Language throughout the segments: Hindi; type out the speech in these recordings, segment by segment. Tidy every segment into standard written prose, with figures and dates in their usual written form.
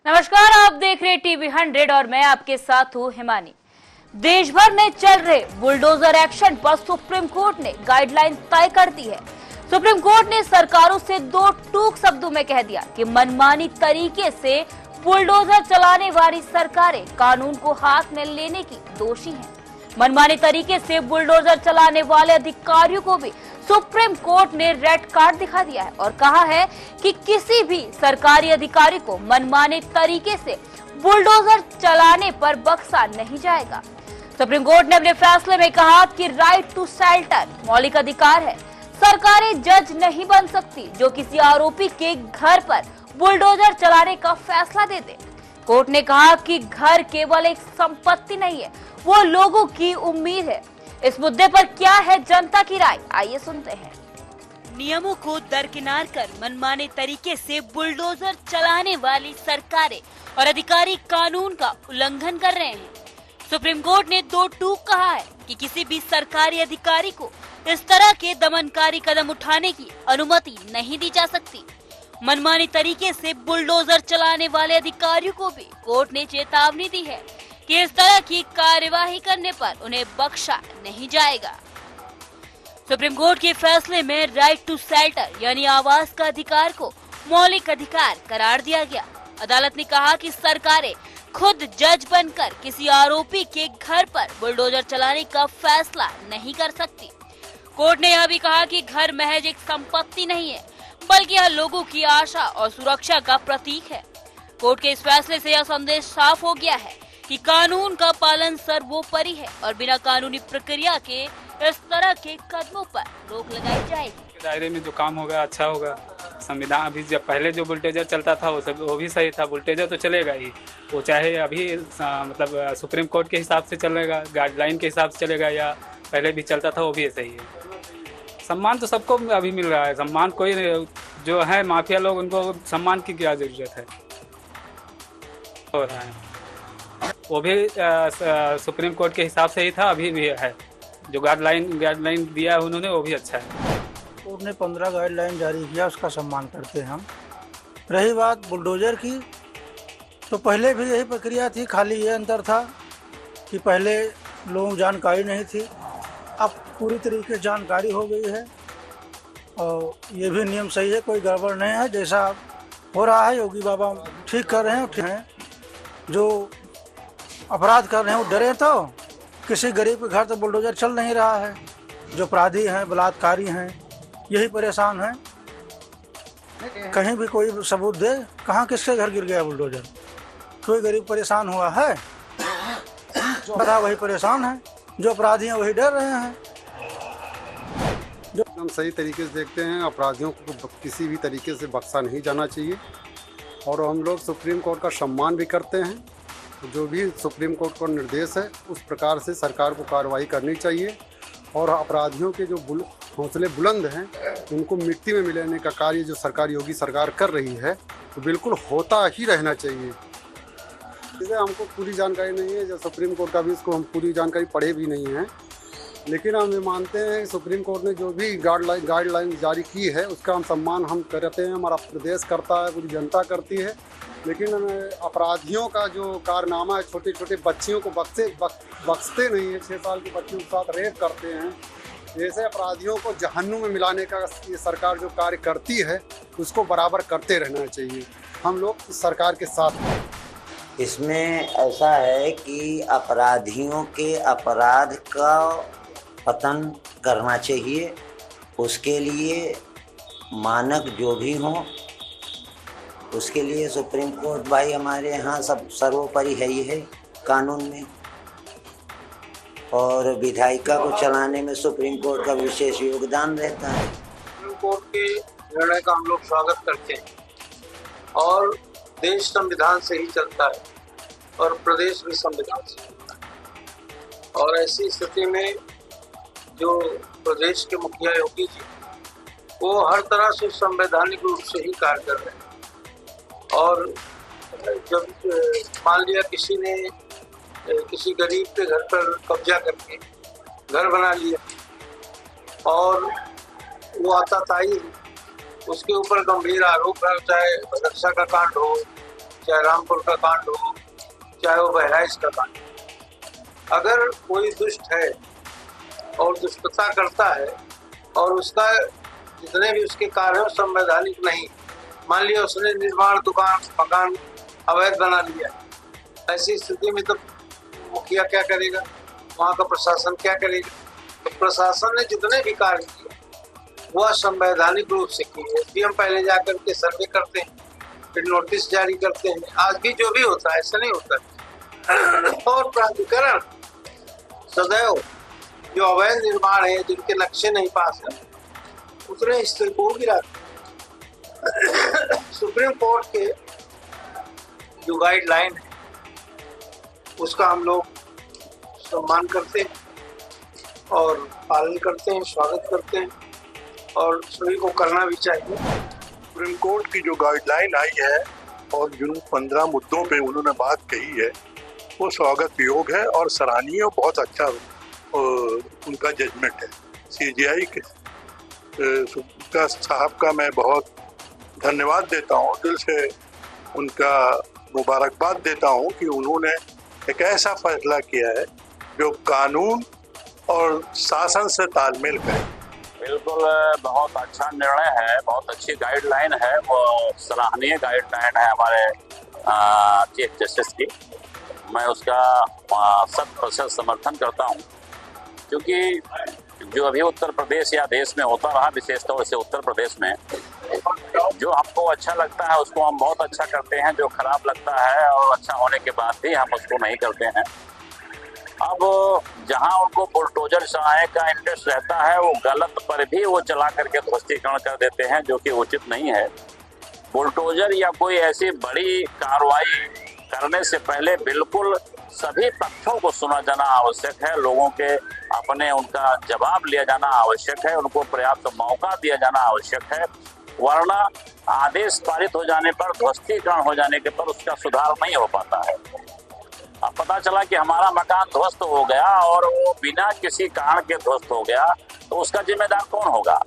नमस्कार, आप देख रहे टीवी 100 और मैं आपके साथ हूँ हिमानी। देश भर में चल रहे बुलडोजर एक्शन पर सुप्रीम कोर्ट ने गाइडलाइन तय कर दी है। सुप्रीम कोर्ट ने सरकारों से दो टूक शब्दों में कह दिया कि मनमानी तरीके से बुलडोजर चलाने वाली सरकारें कानून को हाथ में लेने की दोषी हैं। मनमानी तरीके से बुलडोजर चलाने वाले अधिकारियों को भी सुप्रीम कोर्ट ने रेड कार्ड दिखा दिया है और कहा है कि किसी भी सरकारी अधिकारी को मनमाने तरीके से बुलडोजर चलाने पर बख्शा नहीं जाएगा। सुप्रीम कोर्ट ने अपने फैसले में कहा कि राइट टू शेल्टर मौलिक अधिकार है। सरकारें जज नहीं बन सकती जो किसी आरोपी के घर पर बुलडोजर चलाने का फैसला दे दे। कोर्ट ने कहा कि घर केवल एक संपत्ति नहीं है, वो लोगों की उम्मीद है। इस मुद्दे पर क्या है जनता की राय, आइए सुनते हैं। नियमों को दरकिनार कर मनमाने तरीके से बुलडोजर चलाने वाली सरकारें और अधिकारी कानून का उल्लंघन कर रहे हैं। सुप्रीम कोर्ट ने दो टूक कहा है कि किसी भी सरकारी अधिकारी को इस तरह के दमनकारी कदम उठाने की अनुमति नहीं दी जा सकती। मनमानी तरीके से बुलडोजर चलाने वाले अधिकारियों को भी कोर्ट ने चेतावनी दी है कि इस तरह की कार्यवाही करने पर उन्हें बख्शा नहीं जाएगा। सुप्रीम कोर्ट के फैसले में राइट टू शेल्टर यानी आवास का अधिकार को मौलिक अधिकार करार दिया गया। अदालत ने कहा कि सरकारें खुद जज बनकर किसी आरोपी के घर पर बुलडोजर चलाने का फैसला नहीं कर सकती। कोर्ट ने यह भी कहा कि घर महज एक संपत्ति नहीं है, बल्कि यह लोगों की आशा और सुरक्षा का प्रतीक है। कोर्ट के इस फैसले से यह संदेश साफ हो गया है कि कानून का पालन सर्वोपरि है और बिना कानूनी प्रक्रिया के इस तरह के कदमों पर रोक लगाई जाएगी। दायरे में जो काम होगा अच्छा होगा। संविधान अभी जब पहले जो बुलडोजर चलता था वो भी सही था। बुलडोजर तो चलेगा ही, वो चाहे अभी मतलब सुप्रीम कोर्ट के हिसाब से चलेगा, गाइडलाइन के हिसाब से चलेगा, या पहले भी चलता था वो भी सही है। सम्मान तो सबको अभी मिल रहा है। सम्मान कोई जो है माफिया लोग, उनको सम्मान की क्या जरूरत है, हो रहा है। वो भी सुप्रीम कोर्ट के हिसाब से ही था, अभी भी है। जो गाइडलाइन दिया है उन्होंने, वो भी अच्छा है। कोर्ट ने 15 गाइडलाइन जारी किया, उसका सम्मान करते हैं हम। रही बात बुलडोजर की, तो पहले भी यही प्रक्रिया थी, खाली ये अंतर था कि पहले लोगों को जानकारी नहीं थी, अब पूरी तरीके से जानकारी हो गई है और ये भी नियम सही है, कोई गड़बड़ नहीं है। जैसा हो रहा है योगी बाबा ठीक कर रहे हैं। जो अपराध कर रहे हैं वो डरे, तो किसी गरीब के घर तो बुलडोजर चल नहीं रहा है। जो अपराधी हैं, बलात्कारी हैं, यही परेशान हैं। कहीं भी कोई सबूत दे, कहाँ किसके घर गिर गया बुलडोजर? कोई गरीब परेशान हुआ है? जो अपराध वही परेशान है, जो अपराधी हैं वही डर रहे हैं। हम सही तरीके से देखते हैं, अपराधियों को किसी भी तरीके से बख्शा नहीं जाना चाहिए और हम लोग सुप्रीम कोर्ट का सम्मान भी करते हैं। जो भी सुप्रीम कोर्ट का निर्देश है उस प्रकार से सरकार को कार्रवाई करनी चाहिए और अपराधियों के जो हौसले बुलंद हैं उनको मिट्टी में मिलाने का कार्य जो सरकार, योगी सरकार कर रही है, तो बिल्कुल होता ही रहना चाहिए। इसे हमको पूरी जानकारी नहीं है, जो सुप्रीम कोर्ट का भी इसको हम पूरी जानकारी पढ़े भी नहीं हैं, लेकिन हम ये मानते हैं कि सुप्रीम कोर्ट ने जो भी गाइडलाइन जारी की है उसका हम सम्मान हम करते हैं, हमारा प्रदेश करता है, पूरी जनता करती है। लेकिन अपराधियों का जो कारनामा है, छोटे छोटे बच्चियों को बख्शते नहीं है, 6 साल की बच्चियों के साथ रेप करते हैं, ऐसे अपराधियों को जहन्नुम में मिलाने का ये सरकार जो कार्य करती है उसको बराबर करते रहना चाहिए। हम लोग इस सरकार के साथ हैं। इसमें ऐसा है कि अपराधियों के अपराध का पतन करना चाहिए, उसके लिए मानक जो भी हों, उसके लिए सुप्रीम कोर्ट भाई हमारे यहाँ सब सर्वोपरि है ही है कानून में, और विधायिका को चलाने में सुप्रीम कोर्ट का विशेष योगदान रहता है। सुप्रीम कोर्ट के निर्णय का हम लोग स्वागत करते हैं और देश संविधान से ही चलता है और प्रदेश भी संविधान से चलता है। और ऐसी स्थिति में जो प्रदेश के मुखिया योगी जी, वो हर तरह से संवैधानिक रूप से ही कार्य कर रहे हैं। और जब मान लिया किसी ने किसी गरीब के घर पर कब्जा करके घर बना लिया और वो आताताई उसके ऊपर गंभीर आरोप है, चाहे रक्षा का कांड हो, चाहे रामपुर का कांड हो, चाहे वो बहराइच का कांड हो। अगर कोई दुष्ट है और दुष्टता करता है और उसका जितने भी उसके कार्य हो संवैधानिक नहीं, मान लिया उसने निर्माण दुकान मकान अवैध बना लिया, ऐसी स्थिति में तो मुखिया क्या करेगा, वहाँ का प्रशासन क्या करेगा? तो प्रशासन ने जितने भी कार्य किए वह संवैधानिक रूप से किए। एसडीएम पहले जाकर के सर्वे करते हैं, फिर नोटिस जारी करते हैं। आज भी जो भी होता है ऐसा नहीं होता। और प्राधिकरण सदैव जो अवैध निर्माण है, जिनके नक्शे नहीं पास है, उतने स्थिर को गिराते। सुप्रीम कोर्ट के जो गाइडलाइन है उसका हम लोग सम्मान करते हैं और पालन करते हैं, स्वागत करते हैं और सभी को करना भी चाहिए। सुप्रीम कोर्ट की जो गाइडलाइन आई है और जिन 15 मुद्दों पे उन्होंने बात कही है वो स्वागत योग है और सराहनीय और बहुत अच्छा उनका जजमेंट है। सीजीआई के साहब का मैं बहुत धन्यवाद देता हूँ, दिल से उनका मुबारकबाद देता हूँ कि उन्होंने एक ऐसा फैसला किया है जो कानून और शासन से तालमेल करे। बिल्कुल बहुत अच्छा निर्णय है, बहुत अच्छी गाइडलाइन है, वो सराहनीय गाइडलाइन है हमारे चीफ जस्टिस की। मैं उसका 100% समर्थन करता हूँ, क्योंकि जो अभी उत्तर प्रदेश या देश में होता रहा, विशेष तौर से उत्तर प्रदेश में, जो हमको अच्छा लगता है उसको हम बहुत अच्छा करते हैं, जो खराब लगता है और अच्छा होने के बाद भी हम उसको नहीं करते हैं। अब जहां उनको बुलडोजर चलाने का इंटरेस्ट रहता है, वो गलत पर भी वो चला करके ध्वस्तीकरण कर देते हैं, जो कि उचित नहीं है। बुलडोजर या कोई ऐसी बड़ी कार्रवाई करने से पहले बिल्कुल सभी पक्षों को सुना जाना आवश्यक है, लोगों के अपने उनका जवाब लिया जाना आवश्यक है, उनको पर्याप्त मौका दिया जाना आवश्यक है, वरना आदेश पारित हो जाने पर, ध्वस्तीकरण हो जाने के पर उसका सुधार नहीं हो पाता है। अब पता चला कि हमारा मकान ध्वस्त हो गया और वो बिना किसी कारण के ध्वस्त हो गया, तो उसका जिम्मेदार कौन होगा?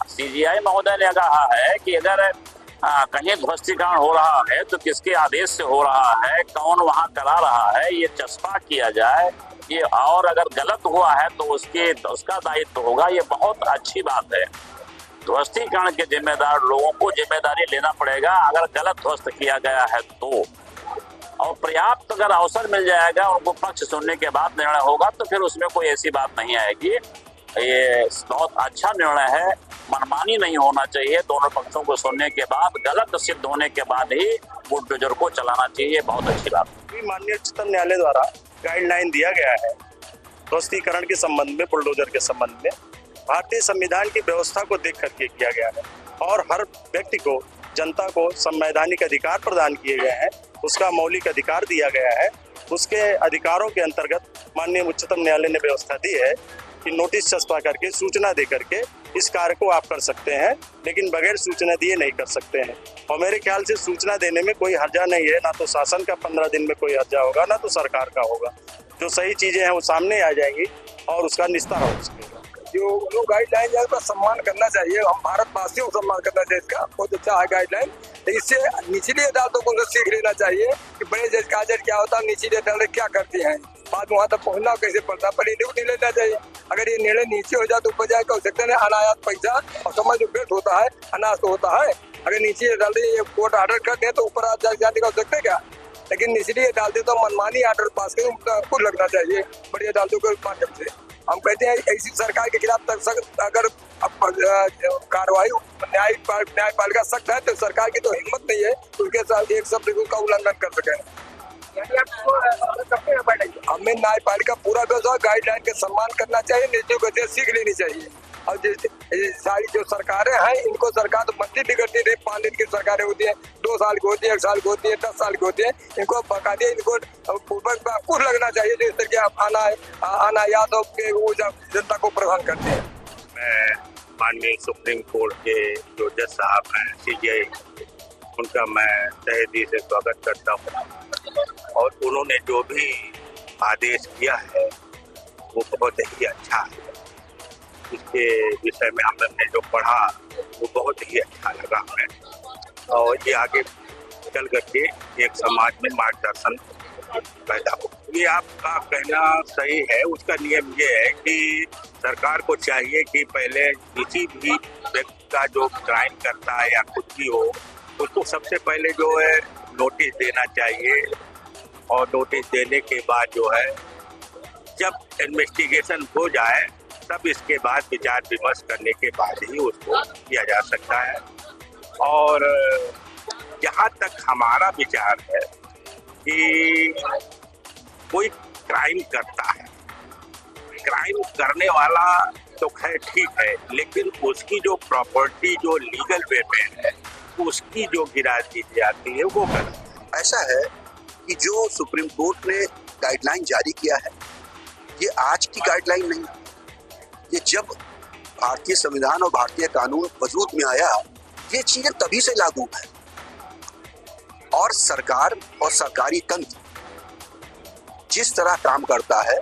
सीजीआई महोदय ने कहा है कि अगर कहीं ध्वस्तीकरण हो रहा है तो किसके आदेश से हो रहा है, कौन वहां करा रहा है, ये चस्पा किया जाए, ये और अगर गलत हुआ है तो उसका दायित्व होगा। ये बहुत अच्छी बात है। ध्वस्तीकरण के जिम्मेदार लोगों को जिम्मेदारी लेना पड़ेगा अगर गलत ध्वस्त किया गया है तो, और पर्याप्त अगर अवसर मिल जाएगा, उनको पक्ष सुनने के बाद निर्णय होगा, तो फिर उसमें कोई ऐसी बात नहीं आएगी। ये बहुत अच्छा निर्णय है, मनमानी नहीं होना चाहिए। दोनों पक्षों को सुनने के बाद, गलत सिद्ध होने के बाद ही बुलडोजर को चलाना चाहिए। बहुत अच्छी बात। माननीय उच्चतम न्यायालय द्वारा गाइडलाइन दिया गया है ध्वस्तीकरण के संबंध में, बुलडोजर के संबंध में, भारतीय संविधान की व्यवस्था को देख करके किया गया है और हर व्यक्ति को, जनता को संवैधानिक अधिकार प्रदान किए गए हैं, उसका मौलिक अधिकार दिया गया है। उसके अधिकारों के अंतर्गत माननीय उच्चतम न्यायालय ने व्यवस्था दी है कि नोटिस चस्पा करके, सूचना दे करके इस कार्य को आप कर सकते हैं, लेकिन बगैर सूचना दिए नहीं कर सकते हैं। और मेरे ख्याल से सूचना देने में कोई हर्जा नहीं है, ना तो शासन का 15 दिन में कोई हर्जा होगा, ना तो सरकार का होगा। जो सही चीजें हैं वो सामने आ जाएंगी और उसका निस्तार हो सकेगा। जो गाइडलाइन है उसका सम्मान करना चाहिए, हम भारतवासियों को सम्मान करना चाहिए। इसका बहुत अच्छा है गाइडलाइन। इससे निचली अदालतों को सीख लेना चाहिए कि बड़े जज का जज क्या होता है, निचली अदालत क्या करती हैं, बाद में वहाँ तक पहुँचना कैसे पड़ता है, पर ये लेना चाहिए। अगर ये निर्णय नीचे हो जाए तो ऊपर जाए हो सकता है अनायास पैसा और समय जो व्यर्थ होता है, अनायास तो होता है। अगर नीचे अदालत कोर्ट ऑर्डर करते हैं तो ऊपर जाने का हो सकता है क्या? लेकिन निचली अदालतें तो मनमानी ऑर्डर पास करें, खुद लगना चाहिए बड़ी अदालतों के माध्यम से। हम कहते हैं ऐसी सरकार के खिलाफ अगर कार्रवाई न्यायपालिका सख्त है तो सरकार की तो हिम्मत नहीं है उसके साथ एक शब्द का उल्लंघन कर सके। हमें न्यायपालिका पूरा व्यवस्था गाइडलाइन के सम्मान करना चाहिए, नीतियों को सीख लेनी चाहिए। और सारी जो सरकारें हैं इनको सरकार तो मंत्री बिगड़ती रही, 5 दिन की सरकारें होती हैं, 2 साल की होती है, 1 साल की होती है, 10 साल की होती है। इनको बाकायदे इनको कुछ लगना चाहिए जो इस तरह के अनायास वो जनता को प्रदान करते हैं। मैं माननीय सुप्रीम कोर्ट के जो जज साहब हैं सीजीआई, उनका मैं तहे दिल से स्वागत करता हूँ और उन्होंने जो भी आदेश किया है वो बहुत ही अच्छा है। इसके विषय में हमने जो पढ़ा वो बहुत ही अच्छा लगा हमें और ये आगे निकल करके एक समाज में मार्गदर्शन पैदा हो। ये आपका कहना सही है। उसका नियम ये है कि सरकार को चाहिए कि पहले किसी भी व्यक्ति का जो क्राइम करता है या कुछ भी हो, उसको सबसे पहले जो है नोटिस देना चाहिए, और नोटिस देने के बाद जो है जब इन्वेस्टिगेशन हो जाए तब इसके बाद विचार विमर्श करने के बाद ही उसको किया जा सकता है। और जहाँ तक हमारा विचार है कि कोई क्राइम करता है, क्राइम करने वाला तो खैर ठीक है, लेकिन उसकी जो प्रॉपर्टी जो लीगल वे में है उसकी जो गिरा दी जाती है वो गलत। ऐसा है कि जो सुप्रीम कोर्ट ने गाइडलाइन जारी किया है ये आज की गाइडलाइन नहीं, ये जब भारतीय संविधान और भारतीय कानून वजूद में आया ये चीजें तभी से लागू है। और सरकार और सरकारी तंत्र जिस तरह काम करता है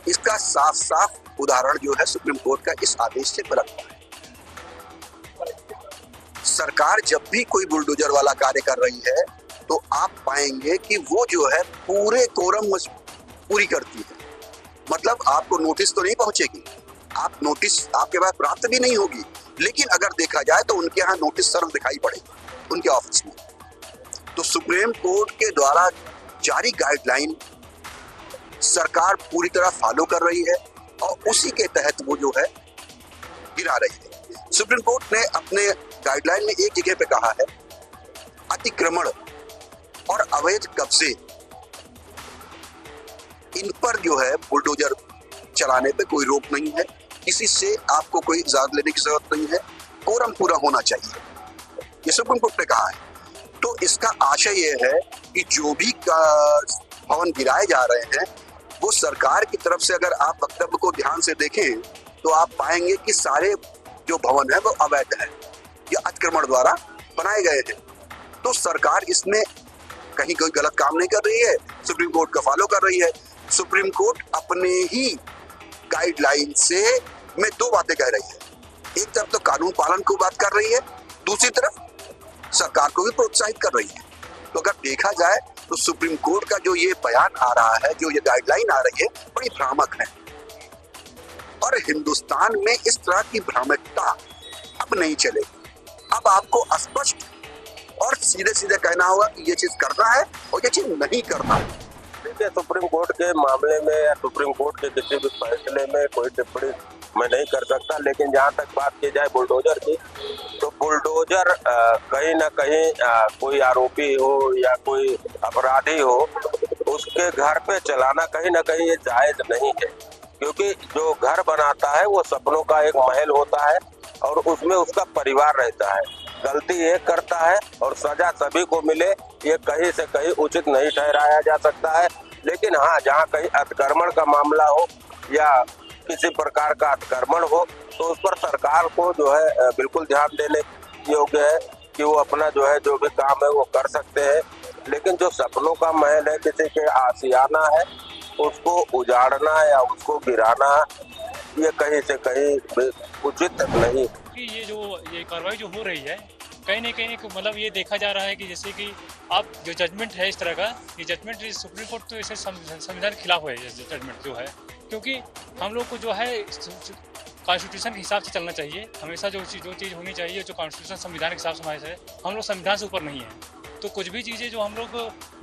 इसका साफ साफ उदाहरण जो है सुप्रीम कोर्ट का इस आदेश से बरतता है। सरकार जब भी कोई बुलडोजर वाला कार्य कर रही है तो आप पाएंगे कि वो जो है पूरे कोरम पूरी करती है। मतलब आपको नोटिस तो नहीं पहुंचेगी, आप नोटिस आपके पास प्राप्त भी नहीं होगी, लेकिन अगर देखा जाए तो उनके यहाँ नोटिस सर्व दिखाई पड़ेगी उनके ऑफिस में। तो सुप्रीम कोर्ट के द्वारा जारी गाइडलाइन सरकार पूरी तरह फॉलो कर रही है और उसी के तहत वो जो है गिरा रही है। सुप्रीम कोर्ट ने अपने गाइडलाइन में एक जगह पे कहा है अतिक्रमण और अवैध कब्जे इन पर जो है बुलडोजर चलाने पे कोई रोक नहीं है, किसी से आपको कोई इजाजत लेने की जरूरत नहीं है, कोरम पूरा होना चाहिए, ये सुप्रीम कोर्ट ने कहा है। तो इसका आशय ये है कि जो भी भवन गिराए जा रहे हैं वो सरकार की तरफ से अगर आप वक्तव्य को ध्यान से देखें तो आप पाएंगे कि सारे जो भवन है वो अवैध है या अतिक्रमण द्वारा बनाए गए हैं। तो सरकार इसमें कहीं कोई गलत काम नहीं कर रही है, सुप्रीम कोर्ट का फॉलो कर रही है। सुप्रीम कोर्ट अपने ही गाइडलाइन से में दो बातें कह रही है, एक तरफ तो कानून पालन की बात कर रही है, दूसरी तरफ सरकार को भी प्रोत्साहित कर रही है। तो अगर देखा जाए तो सुप्रीम कोर्ट का जो ये बयान आ रहा है, जो ये गाइडलाइन आ रही है, बड़ी भ्रामक है और हिंदुस्तान में इस तरह की भ्रामकता अब नहीं चलेगी। अब आपको स्पष्ट और सीधे सीधे कहना होगा कि ये चीज करना है और ये चीज नहीं करना है। देखिए, सुप्रीम कोर्ट के मामले में या सुप्रीम कोर्ट के किसी भी फैसले में कोई टिप्पणी मैं नहीं कर सकता, लेकिन जहाँ तक बात की जाए बुलडोजर की, तो बुलडोजर कहीं ना कहीं कोई आरोपी हो या कोई अपराधी हो उसके घर पे चलाना कहीं ना कहीं ये जायज नहीं है, क्योंकि जो घर बनाता है वो सपनों का एक महल होता है और उसमें उसका परिवार रहता है। गलती एक करता है और सजा सभी को मिले ये कहीं से कहीं उचित नहीं ठहराया जा सकता है। लेकिन हाँ, जहाँ कहीं अतिक्रमण का मामला हो या किसी प्रकार का अतिक्रमण हो तो उस पर सरकार को जो है बिल्कुल ध्यान देने योग्य है कि वो अपना जो है जो भी काम है वो कर सकते हैं। लेकिन जो सपनों का महल है, किसी के आशियाना है, उसको उजाड़ना या उसको गिराना ये कहीं से कहीं उचित नहीं। ये कार्रवाई जो हो रही है कहीं ना कहीं मतलब ये देखा जा रहा है कि जैसे कि आप जो जजमेंट है इस तरह का, ये जजमेंट सुप्रीम कोर्ट तो इसे संविधान के खिलाफ है जजमेंट जो है, क्योंकि हम लोग को जो है कॉन्स्टिट्यूशन के हिसाब से चलना चाहिए। हमेशा जो चीज़ होनी चाहिए, जो कॉन्स्टिट्यूशन संविधान के हिसाब से हमारे है, हम लोग संविधान से ऊपर नहीं है। तो कुछ भी चीज़ें जो हम लोग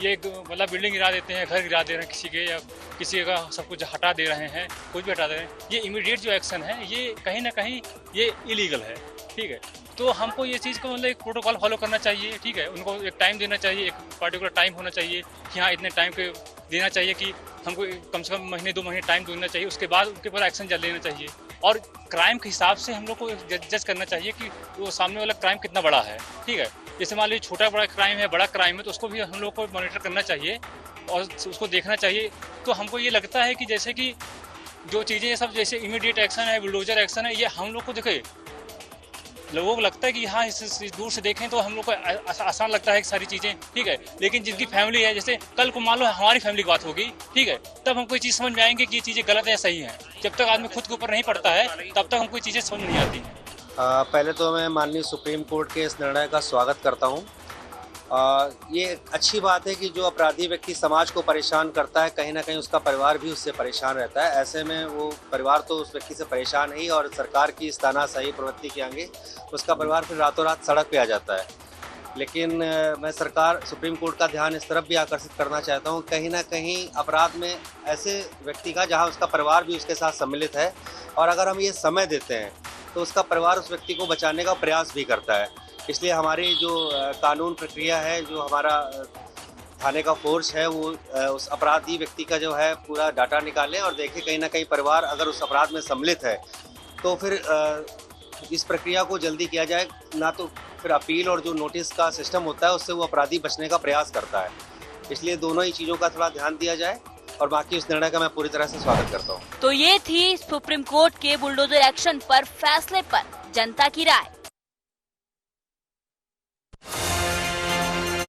ये मतलब बिल्डिंग गिरा देते हैं, घर गिरा दे रहे हैं किसी के, या किसी का सब कुछ हटा दे रहे हैं, कुछ भी हटा दे रहे हैं, ये इमीडिएट जो एक्शन है ये कहीं ना कहीं ये इलीगल है। ठीक है, तो हमको ये चीज़ को मतलब एक प्रोटोकॉल फॉलो करना चाहिए। ठीक है, उनको एक टाइम देना चाहिए, एक पर्टिकुलर टाइम होना चाहिए कि हाँ इतने टाइम पे देना चाहिए कि हमको कम से कम महीने 2 महीने टाइम देना चाहिए, उसके बाद उनके ऊपर एक्शन लेना चाहिए। और क्राइम के हिसाब से हम लोग को जज करना चाहिए कि वो सामने वाला क्राइम कितना बड़ा है। ठीक है, जैसे मान लीजिए छोटा बड़ा क्राइम है, बड़ा क्राइम है, तो उसको भी हम लोग को मॉनिटर करना चाहिए और उसको देखना चाहिए। तो हमको ये लगता है कि जैसे कि जो चीज़ें सब जैसे इमीडिएट एक्शन है, बुलडोजर एक्शन है, ये हम लोग को देखे लोगों को लगता है कि हाँ इस दूर से देखें तो हम लोग को आसान लगता है सारी चीज़ें। ठीक है, लेकिन जिनकी फैमिली है, जैसे कल को मान लो हमारी फैमिली की बात होगी, ठीक है, तब हमको ये चीज़ समझ में आएंगे कि ये चीज़ें गलत है या सही है। जब तक आदमी खुद के ऊपर नहीं पड़ता है तब तक हमको ये चीज़ें समझ नहीं आती हैं। पहले तो मैं माननीय सुप्रीम कोर्ट के इस निर्णय का स्वागत करता हूं ये अच्छी बात है कि जो अपराधी व्यक्ति समाज को परेशान करता है, कहीं ना कहीं उसका परिवार भी उससे परेशान रहता है। ऐसे में वो परिवार तो उस व्यक्ति से परेशान ही, और सरकार की इस तानाशाही प्रवृत्ति के आगे उसका परिवार फिर रातों रात सड़क पे आ जाता है। लेकिन मैं सुप्रीम कोर्ट का ध्यान इस तरफ भी आकर्षित करना चाहता हूँ, कहीं ना कहीं अपराध में ऐसे व्यक्ति का जहाँ उसका परिवार भी उसके साथ सम्मिलित है, और अगर हम ये समय देते हैं तो उसका परिवार उस व्यक्ति को बचाने का प्रयास भी करता है। इसलिए हमारी जो कानून प्रक्रिया है, जो हमारा थाने का फोर्स है, वो उस अपराधी व्यक्ति का जो है पूरा डाटा निकालें और देखें कहीं ना कहीं परिवार अगर उस अपराध में सम्मिलित है तो फिर इस प्रक्रिया को जल्दी किया जाए, ना तो फिर अपील और जो नोटिस का सिस्टम होता है उससे वो अपराधी बचने का प्रयास करता है। इसलिए दोनों ही चीज़ों का थोड़ा ध्यान दिया जाए, और बाकी उस निर्णय का मैं पूरी तरह से स्वागत करता हूँ। तो ये थी सुप्रीम कोर्ट के बुलडोजर एक्शन पर फैसले पर जनता की राय।